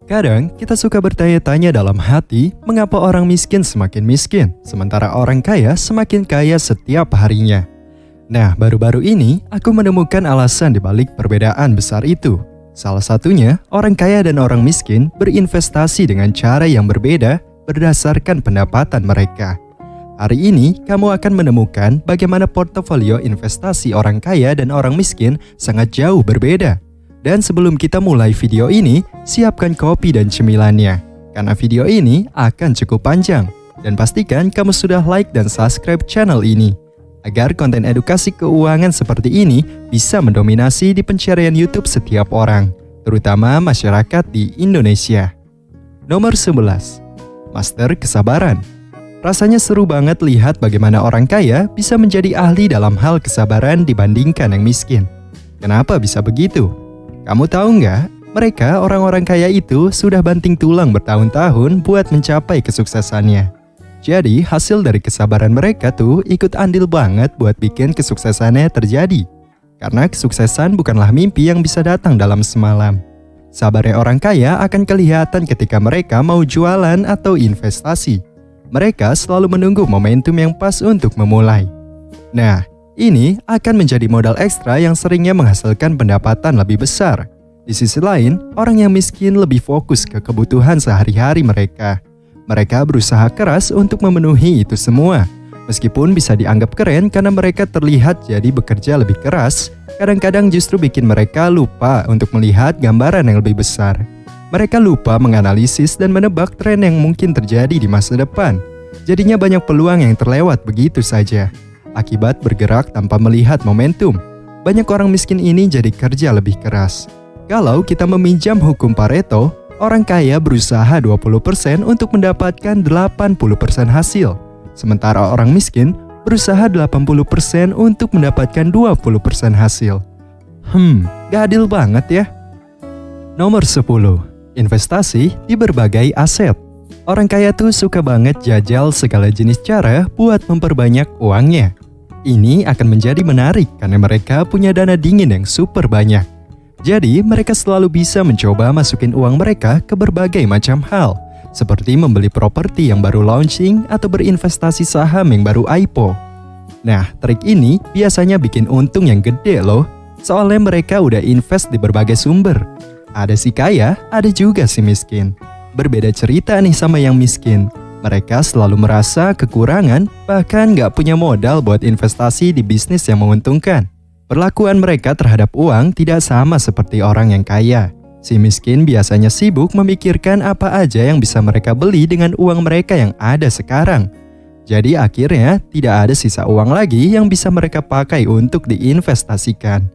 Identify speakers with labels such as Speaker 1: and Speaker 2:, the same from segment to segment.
Speaker 1: Kadang kita suka bertanya-tanya dalam hati, mengapa orang miskin semakin miskin, sementara orang kaya semakin kaya setiap harinya. Nah, baru-baru ini aku menemukan alasan di balik perbedaan besar itu. Salah satunya, orang kaya dan orang miskin berinvestasi dengan cara yang berbeda berdasarkan pendapatan mereka. Hari ini, kamu akan menemukan bagaimana portofolio investasi orang kaya dan orang miskin sangat jauh berbeda. Dan sebelum kita mulai video ini, siapkan kopi dan cemilannya. Karena video ini akan cukup panjang. Dan pastikan kamu sudah like dan subscribe channel ini. Agar konten edukasi keuangan seperti ini bisa mendominasi di pencarian YouTube setiap orang. Terutama masyarakat di Indonesia. Nomor 11. Master kesabaran. Rasanya seru banget lihat bagaimana orang kaya bisa menjadi ahli dalam hal kesabaran dibandingkan yang miskin. Kenapa bisa begitu? Kamu tahu nggak, mereka orang-orang kaya itu sudah banting tulang bertahun-tahun buat mencapai kesuksesannya. Jadi hasil dari kesabaran mereka tuh ikut andil banget buat bikin kesuksesannya terjadi. Karena kesuksesan bukanlah mimpi yang bisa datang dalam semalam. Sabarnya orang kaya akan kelihatan ketika mereka mau jualan atau investasi. Mereka selalu menunggu momentum yang pas untuk memulai. Nah, ini akan menjadi modal ekstra yang seringnya menghasilkan pendapatan lebih besar. Di sisi lain, orang yang miskin lebih fokus ke kebutuhan sehari-hari mereka. Mereka berusaha keras untuk memenuhi itu semua. Meskipun bisa dianggap keren karena mereka terlihat jadi bekerja lebih keras, kadang-kadang justru bikin mereka lupa untuk melihat gambaran yang lebih besar. Mereka lupa menganalisis dan menebak tren yang mungkin terjadi di masa depan. Jadinya banyak peluang yang terlewat begitu saja. Akibat bergerak tanpa melihat momentum, banyak orang miskin ini jadi kerja lebih keras. Kalau kita meminjam hukum Pareto, orang kaya berusaha 20% untuk mendapatkan 80% hasil. Sementara orang miskin berusaha 80% untuk mendapatkan 20% hasil. Gak adil banget ya. Nomor 10. Investasi di berbagai aset. Orang kaya tuh suka banget jajal segala jenis cara buat memperbanyak uangnya. Ini akan menjadi menarik karena mereka punya dana dingin yang super banyak. Jadi, mereka selalu bisa mencoba masukin uang mereka ke berbagai macam hal, seperti membeli properti yang baru launching atau berinvestasi saham yang baru IPO. Nah, trik ini biasanya bikin untung yang gede loh, soalnya mereka udah invest di berbagai sumber. Ada si kaya, ada juga si miskin. Berbeda cerita nih sama yang miskin. Mereka selalu merasa kekurangan, bahkan nggak punya modal buat investasi di bisnis yang menguntungkan. Perlakuan mereka terhadap uang tidak sama seperti orang yang kaya. Si miskin biasanya sibuk memikirkan apa aja yang bisa mereka beli dengan uang mereka yang ada sekarang. Jadi akhirnya tidak ada sisa uang lagi yang bisa mereka pakai untuk diinvestasikan.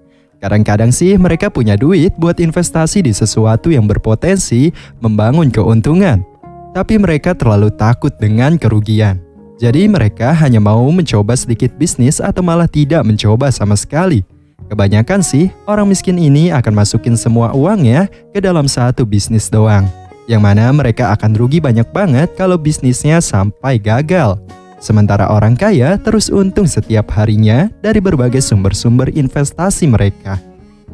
Speaker 1: Kadang-kadang sih mereka punya duit buat investasi di sesuatu yang berpotensi membangun keuntungan. Tapi mereka terlalu takut dengan kerugian. Jadi mereka hanya mau mencoba sedikit bisnis atau malah tidak mencoba sama sekali. Kebanyakan sih orang miskin ini akan masukin semua uangnya ke dalam satu bisnis doang. Yang mana mereka akan rugi banyak banget kalau bisnisnya sampai gagal. Sementara orang kaya terus untung setiap harinya dari berbagai sumber-sumber investasi mereka.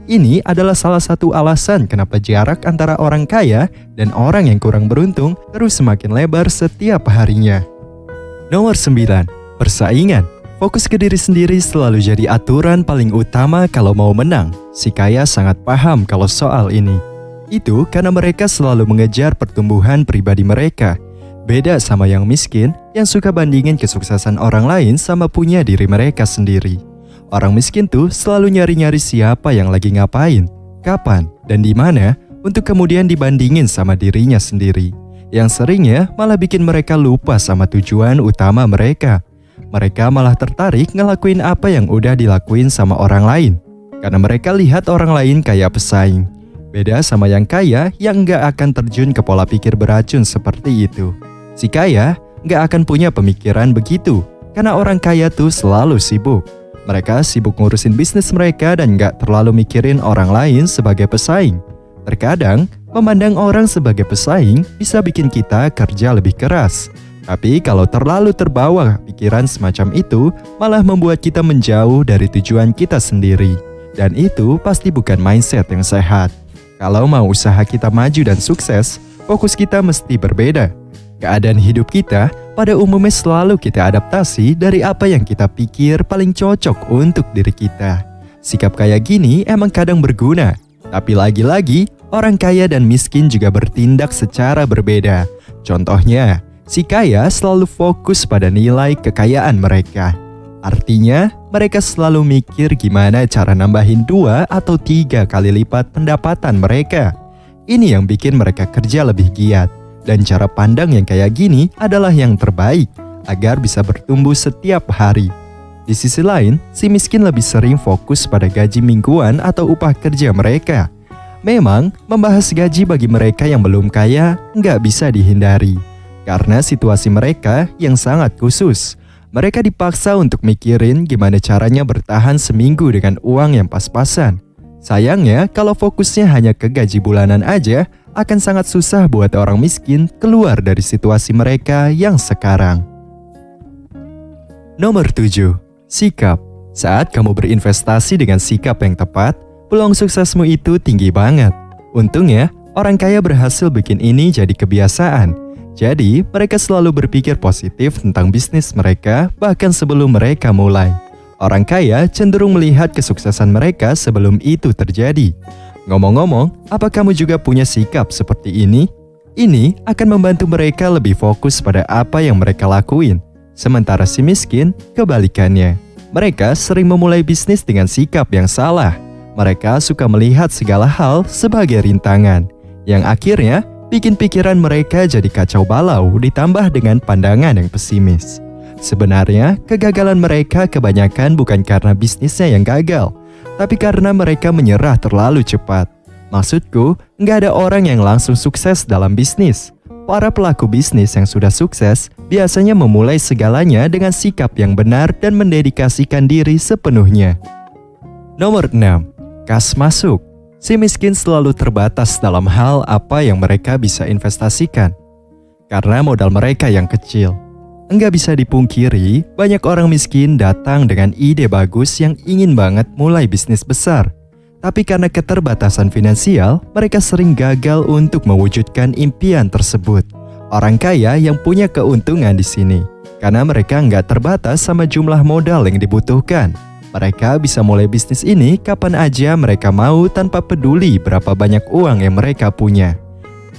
Speaker 1: Ini adalah salah satu alasan kenapa jarak antara orang kaya dan orang yang kurang beruntung terus semakin lebar setiap harinya. Nomor 9. Persaingan. Fokus ke diri sendiri selalu jadi aturan paling utama kalau mau menang. Si kaya sangat paham kalau soal ini. Itu karena mereka selalu mengejar pertumbuhan pribadi mereka. Beda sama yang miskin yang suka bandingin kesuksesan orang lain sama punya diri mereka sendiri. Orang miskin tuh selalu nyari-nyari siapa yang lagi ngapain, kapan, dan di mana untuk kemudian dibandingin sama dirinya sendiri. Yang seringnya malah bikin mereka lupa sama tujuan utama mereka. Mereka malah tertarik ngelakuin apa yang udah dilakuin sama orang lain. Karena mereka lihat orang lain kayak pesaing. Beda sama yang kaya yang nggak akan terjun ke pola pikir beracun seperti itu. Si kaya nggak akan punya pemikiran begitu. Karena orang kaya tuh selalu sibuk. Mereka sibuk ngurusin bisnis mereka dan gak terlalu mikirin orang lain sebagai pesaing. Terkadang, memandang orang sebagai pesaing bisa bikin kita kerja lebih keras. Tapi kalau terlalu terbawa pikiran semacam itu, malah membuat kita menjauh dari tujuan kita sendiri. Dan itu pasti bukan mindset yang sehat. Kalau mau usaha kita maju dan sukses, fokus kita mesti berbeda. Keadaan hidup kita pada umumnya selalu kita adaptasi dari apa yang kita pikir paling cocok untuk diri kita. Sikap kayak gini emang kadang berguna, tapi lagi-lagi orang kaya dan miskin juga bertindak secara berbeda. Contohnya, si kaya selalu fokus pada nilai kekayaan mereka. Artinya, mereka selalu mikir gimana cara nambahin 2 atau 3 kali lipat pendapatan mereka. Ini yang bikin mereka kerja lebih giat. Dan cara pandang yang kayak gini adalah yang terbaik agar bisa bertumbuh setiap hari. Di sisi lain, si miskin lebih sering fokus pada gaji mingguan atau upah kerja mereka. Memang, membahas gaji bagi mereka yang belum kaya nggak bisa dihindari. Karena situasi mereka yang sangat khusus. Mereka dipaksa untuk mikirin gimana caranya bertahan seminggu dengan uang yang pas-pasan. Sayangnya, kalau fokusnya hanya ke gaji bulanan aja, akan sangat susah buat orang miskin keluar dari situasi mereka yang sekarang. Nomor 7. Sikap. Saat kamu berinvestasi dengan sikap yang tepat, peluang suksesmu itu tinggi banget. Untungnya, orang kaya berhasil bikin ini jadi kebiasaan. Jadi, mereka selalu berpikir positif tentang bisnis mereka bahkan sebelum mereka mulai. Orang kaya cenderung melihat kesuksesan mereka sebelum itu terjadi. Ngomong-ngomong, apa kamu juga punya sikap seperti ini? Ini akan membantu mereka lebih fokus pada apa yang mereka lakuin. Sementara si miskin, kebalikannya. Mereka sering memulai bisnis dengan sikap yang salah. Mereka suka melihat segala hal sebagai rintangan, yang akhirnya bikin pikiran mereka jadi kacau balau ditambah dengan pandangan yang pesimis. Sebenarnya, kegagalan mereka kebanyakan bukan karena bisnisnya yang gagal, tapi karena mereka menyerah terlalu cepat. Maksudku, nggak ada orang yang langsung sukses dalam bisnis. Para pelaku bisnis yang sudah sukses biasanya memulai segalanya dengan sikap yang benar dan mendedikasikan diri sepenuhnya. Nomor 6. Kas masuk. Si miskin selalu terbatas dalam hal apa yang mereka bisa investasikan. Karena modal mereka yang kecil. Enggak bisa dipungkiri, banyak orang miskin datang dengan ide bagus yang ingin banget mulai bisnis besar. Tapi karena keterbatasan finansial, mereka sering gagal untuk mewujudkan impian tersebut. Orang kaya yang punya keuntungan di sini, karena mereka nggak terbatas sama jumlah modal yang dibutuhkan. Mereka bisa mulai bisnis ini kapan aja mereka mau tanpa peduli berapa banyak uang yang mereka punya.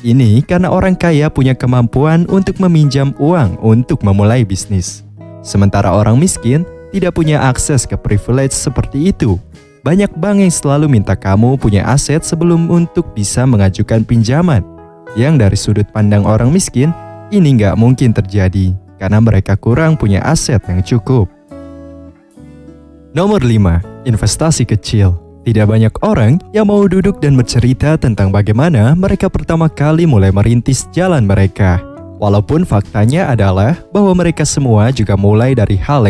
Speaker 1: Ini karena orang kaya punya kemampuan untuk meminjam uang untuk memulai bisnis. Sementara orang miskin tidak punya akses ke privilege seperti itu. Banyak bank yang selalu minta kamu punya aset sebelum untuk bisa mengajukan pinjaman. Yang dari sudut pandang orang miskin, ini nggak mungkin terjadi karena mereka kurang punya aset yang cukup. Nomor 5. Investasi kecil. Tidak banyak orang yang mau duduk dan bercerita tentang bagaimana mereka pertama kali mulai merintis jalan mereka. Walaupun faktanya adalah bahwa mereka semua juga mulai dari hal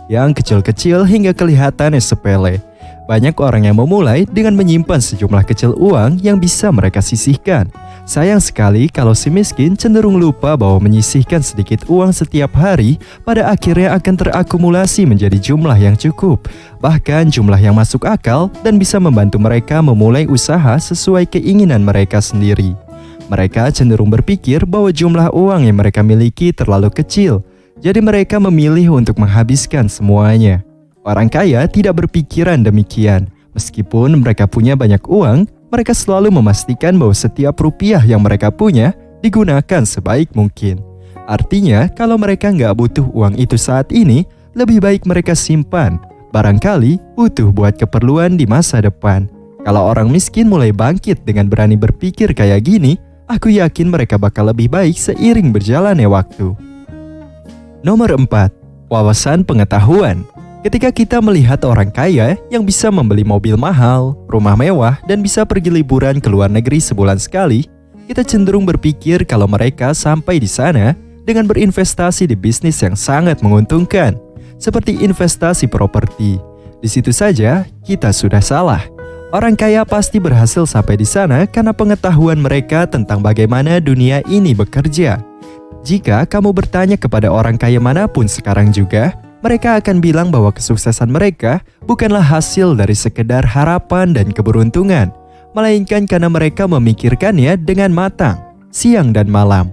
Speaker 1: yang kecil-kecil hingga kelihatannya sepele. Banyak orang yang memulai dengan menyimpan sejumlah kecil uang yang bisa mereka sisihkan. Sayang sekali kalau si miskin cenderung lupa bahwa menyisihkan sedikit uang setiap hari pada akhirnya akan terakumulasi menjadi jumlah yang cukup, bahkan jumlah yang masuk akal dan bisa membantu mereka memulai usaha sesuai keinginan mereka sendiri. Mereka cenderung berpikir bahwa jumlah uang yang mereka miliki terlalu kecil, jadi mereka memilih untuk menghabiskan semuanya. Orang kaya tidak berpikiran demikian. Meskipun mereka punya banyak uang, mereka selalu memastikan bahwa setiap rupiah yang mereka punya digunakan sebaik mungkin. Artinya, kalau mereka nggak butuh uang itu saat ini, lebih baik mereka simpan. Barangkali butuh buat keperluan di masa depan. Kalau orang miskin mulai bangkit dengan berani berpikir kayak gini, aku yakin mereka bakal lebih baik seiring berjalannya waktu. Nomor 4. Wawasan pengetahuan. Ketika kita melihat orang kaya yang bisa membeli mobil mahal, rumah mewah, dan bisa pergi liburan ke luar negeri sebulan sekali, kita cenderung berpikir kalau mereka sampai di sana dengan berinvestasi di bisnis yang sangat menguntungkan, seperti investasi properti. Di situ saja, kita sudah salah. Orang kaya pasti berhasil sampai di sana karena pengetahuan mereka tentang bagaimana dunia ini bekerja. Jika kamu bertanya kepada orang kaya manapun sekarang juga, mereka akan bilang bahwa kesuksesan mereka bukanlah hasil dari sekedar harapan dan keberuntungan, melainkan karena mereka memikirkannya dengan matang. siang dan malam.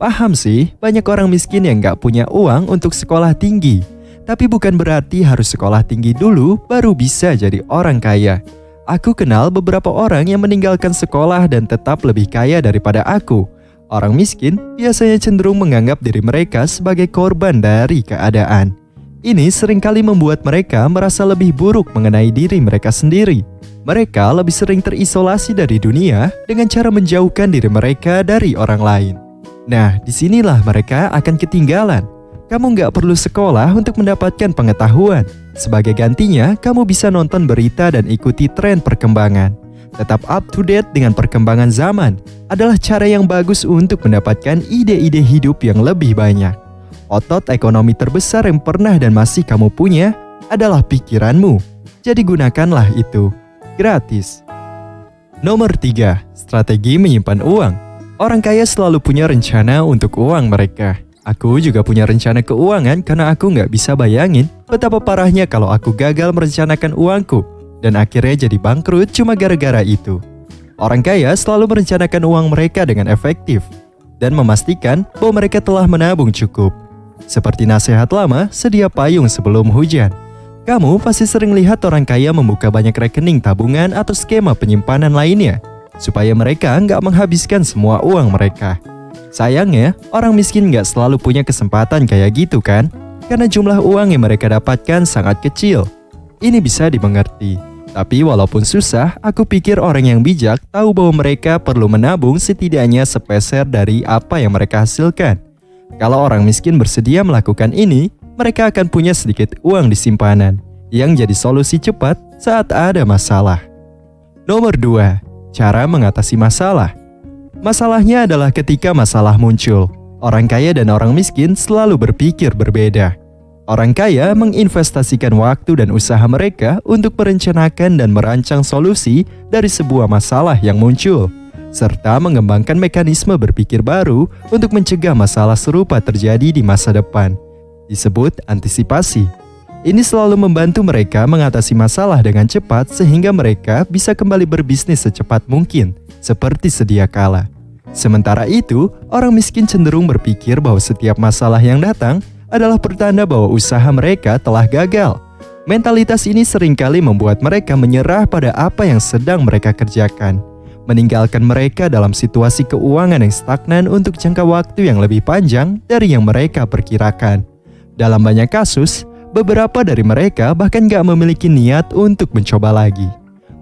Speaker 1: Paham sih, banyak orang miskin yang gak punya uang untuk sekolah tinggi. Tapi bukan berarti harus sekolah tinggi dulu baru bisa jadi orang kaya. Aku kenal beberapa orang yang meninggalkan sekolah dan tetap lebih kaya daripada aku. Orang miskin biasanya cenderung menganggap diri mereka sebagai korban dari keadaan. Ini seringkali membuat mereka merasa lebih buruk mengenai diri mereka sendiri. Mereka lebih sering terisolasi dari dunia dengan cara menjauhkan diri mereka dari orang lain. Nah, disinilah mereka akan ketinggalan. Kamu nggak perlu sekolah untuk mendapatkan pengetahuan. Sebagai gantinya, kamu bisa nonton berita dan ikuti tren perkembangan. Tetap up to date dengan perkembangan zaman adalah cara yang bagus untuk mendapatkan ide-ide hidup yang lebih banyak. Otot ekonomi terbesar yang pernah dan masih kamu punya adalah pikiranmu. Jadi gunakanlah itu. Gratis. Nomor 3. Strategi menyimpan uang. Orang kaya selalu punya rencana untuk uang mereka. Aku juga punya rencana keuangan karena aku nggak bisa bayangin betapa parahnya kalau aku gagal merencanakan uangku dan akhirnya jadi bangkrut cuma gara-gara itu. Orang kaya selalu merencanakan uang mereka dengan efektif dan memastikan bahwa mereka telah menabung cukup. Seperti nasihat lama, sedia payung sebelum hujan. Kamu pasti sering lihat orang kaya membuka banyak rekening tabungan atau skema penyimpanan lainnya supaya mereka nggak menghabiskan semua uang mereka. Sayangnya, orang miskin nggak selalu punya kesempatan kayak gitu kan? Karena jumlah uang yang mereka dapatkan sangat kecil. Ini bisa dimengerti. Tapi walaupun susah, aku pikir orang yang bijak tahu bahwa mereka perlu menabung setidaknya sepeser dari apa yang mereka hasilkan. Kalau orang miskin bersedia melakukan ini, mereka akan punya sedikit uang di simpanan yang jadi solusi cepat saat ada masalah. Nomor 2. Cara mengatasi masalah. Masalahnya adalah ketika masalah muncul. Orang kaya dan orang miskin selalu berpikir berbeda. Orang kaya menginvestasikan waktu dan usaha mereka untuk merencanakan dan merancang solusi dari sebuah masalah yang muncul, serta mengembangkan mekanisme berpikir baru untuk mencegah masalah serupa terjadi di masa depan. Disebut antisipasi. Ini selalu membantu mereka mengatasi masalah dengan cepat sehingga mereka bisa kembali berbisnis secepat mungkin, seperti sedia kala. Sementara itu, orang miskin cenderung berpikir bahwa setiap masalah yang datang adalah pertanda bahwa usaha mereka telah gagal. Mentalitas ini seringkali membuat mereka menyerah pada apa yang sedang mereka kerjakan, meninggalkan mereka dalam situasi keuangan yang stagnan untuk jangka waktu yang lebih panjang dari yang mereka perkirakan. Dalam banyak kasus, beberapa dari mereka bahkan gak memiliki niat untuk mencoba lagi.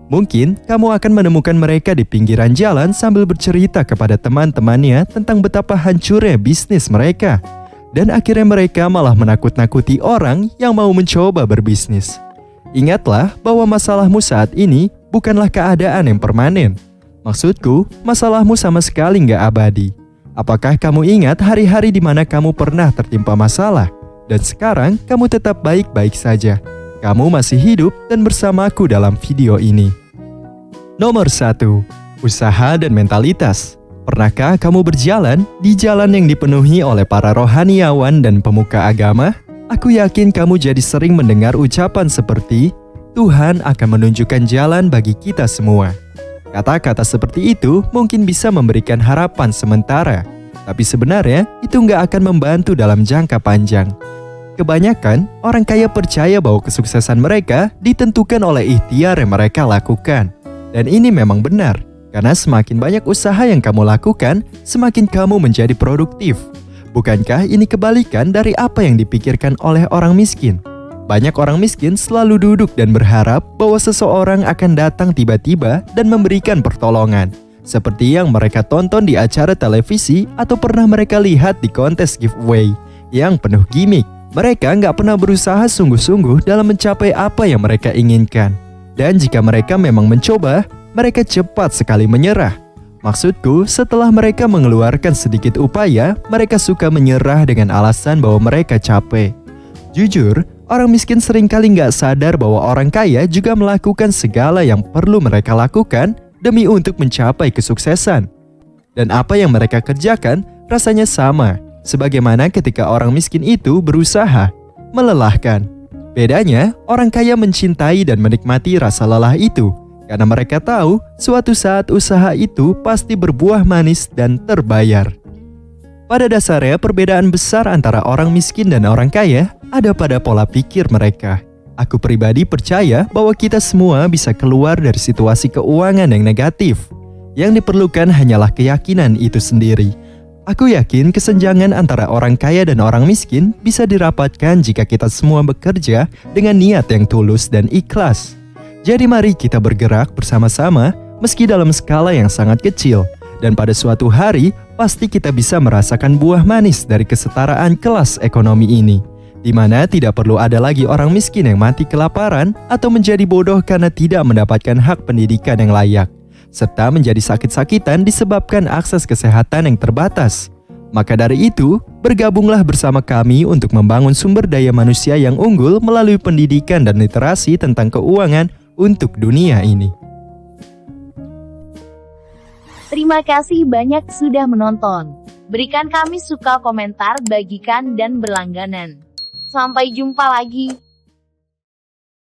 Speaker 1: Mungkin kamu akan menemukan mereka di pinggiran jalan sambil bercerita kepada teman-temannya tentang betapa hancurnya bisnis mereka. Dan akhirnya mereka malah menakut-nakuti orang yang mau mencoba berbisnis. Ingatlah bahwa masalahmu saat ini bukanlah keadaan yang permanen. Maksudku, masalahmu sama sekali gak abadi. Apakah kamu ingat hari-hari di mana kamu pernah tertimpa masalah? Dan sekarang kamu tetap baik-baik saja. Kamu masih hidup dan bersamaku dalam video ini. Nomor 1. Usaha dan mentalitas. Pernahkah kamu berjalan di jalan yang dipenuhi oleh para rohaniawan dan pemuka agama? Aku yakin kamu jadi sering mendengar ucapan seperti, Tuhan akan menunjukkan jalan bagi kita semua. Kata-kata seperti itu mungkin bisa memberikan harapan sementara, tapi sebenarnya itu nggak akan membantu dalam jangka panjang. Kebanyakan orang kaya percaya bahwa kesuksesan mereka ditentukan oleh ikhtiar yang mereka lakukan. Dan ini memang benar, karena semakin banyak usaha yang kamu lakukan, semakin kamu menjadi produktif. Bukankah ini kebalikan dari apa yang dipikirkan oleh orang miskin? Banyak orang miskin selalu duduk dan berharap bahwa seseorang akan datang tiba-tiba dan memberikan pertolongan, seperti yang mereka tonton di acara televisi atau pernah mereka lihat di kontes giveaway yang penuh gimmick. Mereka nggak pernah berusaha sungguh-sungguh dalam mencapai apa yang mereka inginkan. Dan jika mereka memang mencoba, mereka cepat sekali menyerah. Maksudku, setelah mereka mengeluarkan sedikit upaya, mereka suka menyerah dengan alasan bahwa mereka capek. Jujur, orang miskin seringkali nggak sadar bahwa orang kaya juga melakukan segala yang perlu mereka lakukan demi untuk mencapai kesuksesan. Dan apa yang mereka kerjakan rasanya sama. Sebagaimana ketika orang miskin itu berusaha, melelahkan. Bedanya, orang kaya mencintai dan menikmati rasa lelah itu. karena mereka tahu suatu saat usaha itu pasti berbuah manis dan terbayar. Pada dasarnya, perbedaan besar antara orang miskin dan orang kaya ada pada pola pikir mereka. Aku pribadi percaya bahwa kita semua bisa keluar dari situasi keuangan yang negatif. Yang diperlukan hanyalah keyakinan itu sendiri. Aku yakin kesenjangan antara orang kaya dan orang miskin bisa dirapatkan jika kita semua bekerja dengan niat yang tulus dan ikhlas. Jadi mari kita bergerak bersama-sama meski dalam skala yang sangat kecil. Dan pada suatu hari, pasti kita bisa merasakan buah manis dari kesetaraan kelas ekonomi ini, di mana tidak perlu ada lagi orang miskin yang mati kelaparan atau menjadi bodoh karena tidak mendapatkan hak pendidikan yang layak, serta menjadi sakit-sakitan disebabkan akses kesehatan yang terbatas. Maka dari itu, bergabunglah bersama kami untuk membangun sumber daya manusia yang unggul melalui pendidikan dan literasi tentang keuangan untuk dunia ini.
Speaker 2: Terima kasih banyak sudah menonton. Berikan kami suka, komentar, bagikan, dan berlangganan. Sampai jumpa lagi.